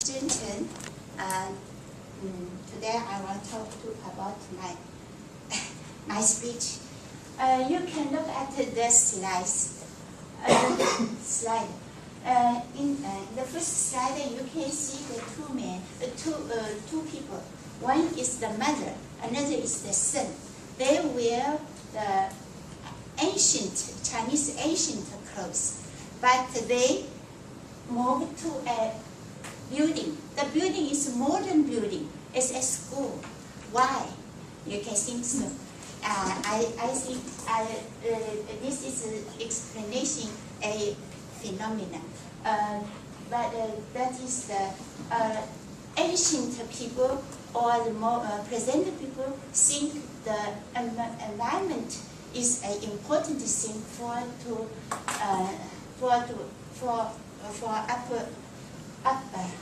Qichen. Today I want to talk about my speech. You can look at the slides. In the first slide, you can see the two people. One is the mother, another is the son. They wear the Chinese ancient clothes, but they moved to a building. The building is a modern building. It's a school. Why? You can think so. I think this is an explanation, a phenomenon. But that is the ancient people or the more present people think the environment is an important thing for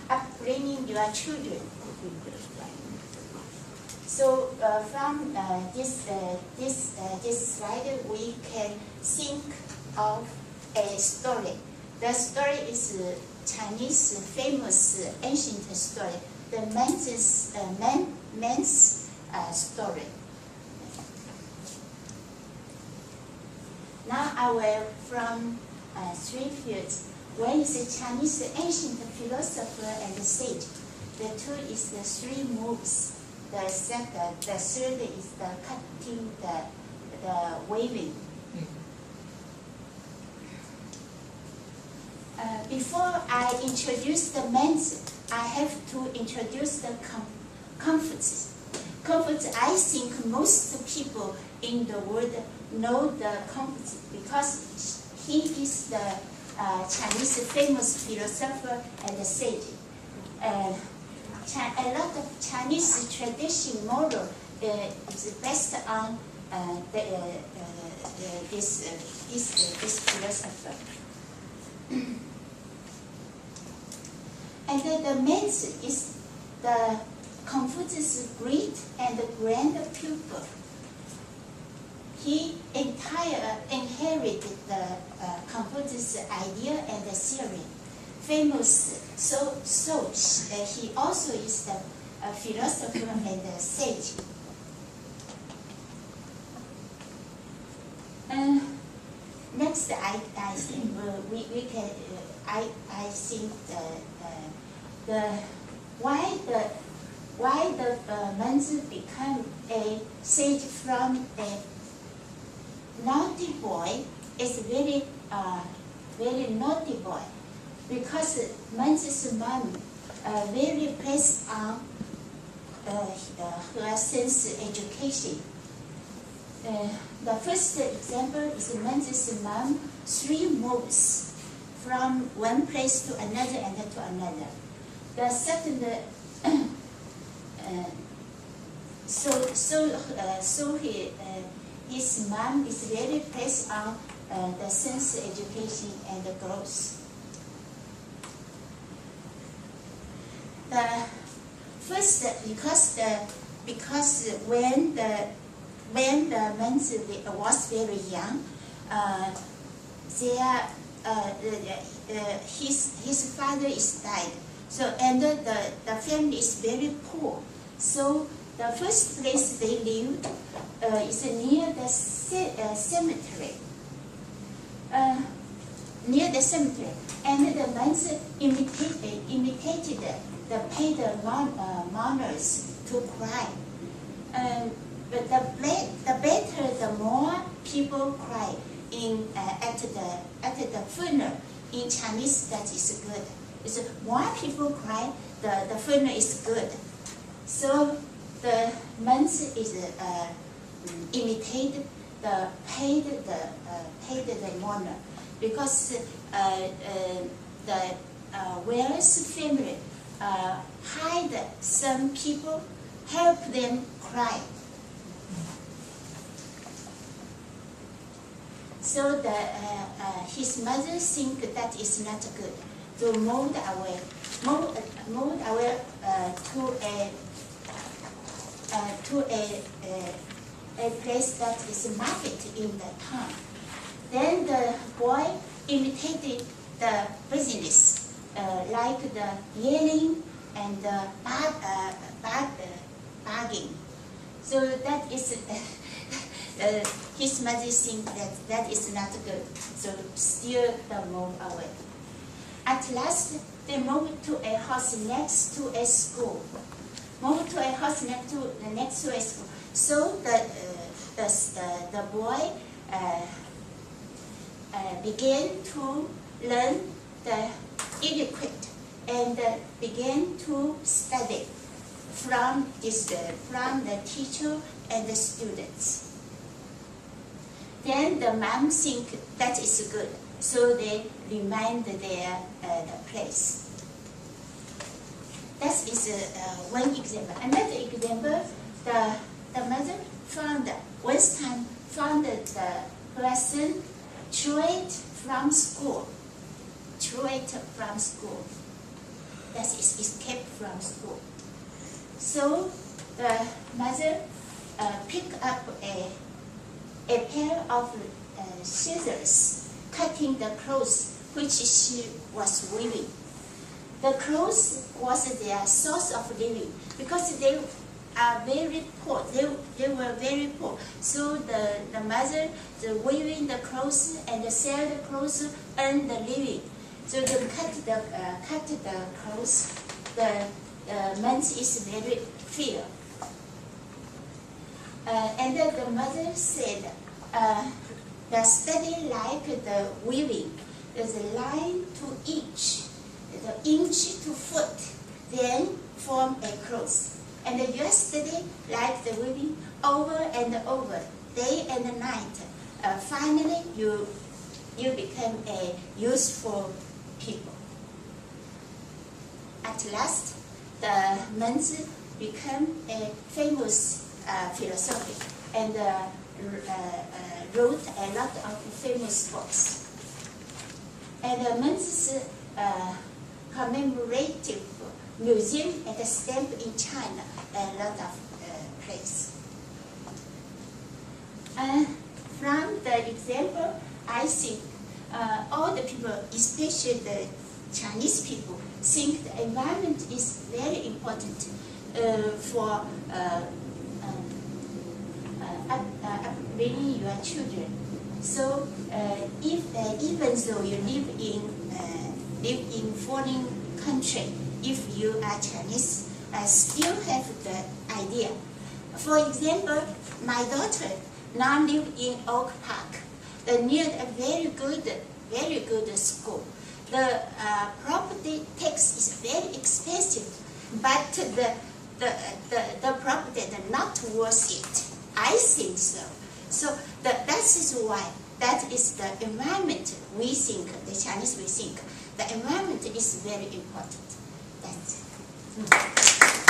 upbringing your children. So from this slide, we can think of a story. The story is Chinese famous ancient story, the man's story. Now I will from three fields. One is a Chinese ancient philosopher and sage. The two is the three moves. The third is the cutting, the waving. Before I introduce the men's, I have to introduce the comforts. Comforts, I think most people in the world know the comforts because he is the Chinese famous philosopher and sage. A lot of Chinese tradition moral is based on this philosopher. And the men's is the Confucius' great and grand pupil. He inherited the Confucius' idea and the theory. Famous, so he also is the philosopher and the sage. Next, I think we can. I think why the monks become a sage from a naughty boy is very naughty boy, because monks' mom very placed on her sense education. The first example is monks' mom 3 moves from one place to another and to another. The second, his mom is very placed on the sense education and the growth. The first, because when the monks was very young, his father is died. So and the family is very poor. So the first place they lived is near the cemetery. Near the cemetery, and the monks imitated the paid mourners to cry. But the more people cry at the funeral. In Chinese, that is good. It's more people cry, the funeral is good. So the monks is imitated the paid mourner, because the wealthy family hide some people, help them cry. So his mother think that is not good, to move away to a place that is market in the town. Then the boy imitated the business, like the yelling and bargaining. So that is his mother think that is not good. So still they move away. At last, they moved to a house next to a school. Moved to a house next to a school. So the boy began to learn the etiquette and began to study from the teacher and the students. Then the mom think that is good, so they remind their the place. That is one example. Another example, the mother found the person straight from school. That is escaped from school. So the mother picked up a pair of scissors, cutting the clothes which she was weaving. The clothes was their source of living because they are very poor. They were very poor. So the mother, weaving the clothes and sell the clothes, earn the living. So they cut the clothes. The month is very fair. And then the mother said, the study like the weaving. There's a line to each, the inch to foot, then form a cloth. And you study like the weaving over and over, day and night. Finally, you become a useful people. At last, the monks become a famous philosopher and wrote a lot of famous books. And the monks commemorative museum and a stamp in China, a lot of place. From the example, I think all the people, especially the Chinese people, think the environment is very important for upbringing your children. So even though you live in foreign country, if you are Chinese, still have the idea. For example, my daughter now live in Oak Park, near a very good school. The property tax is very expensive, but the property is not worth it. I think so. So that is why that is the environment we think, the Chinese we think. The environment is very important. That's it.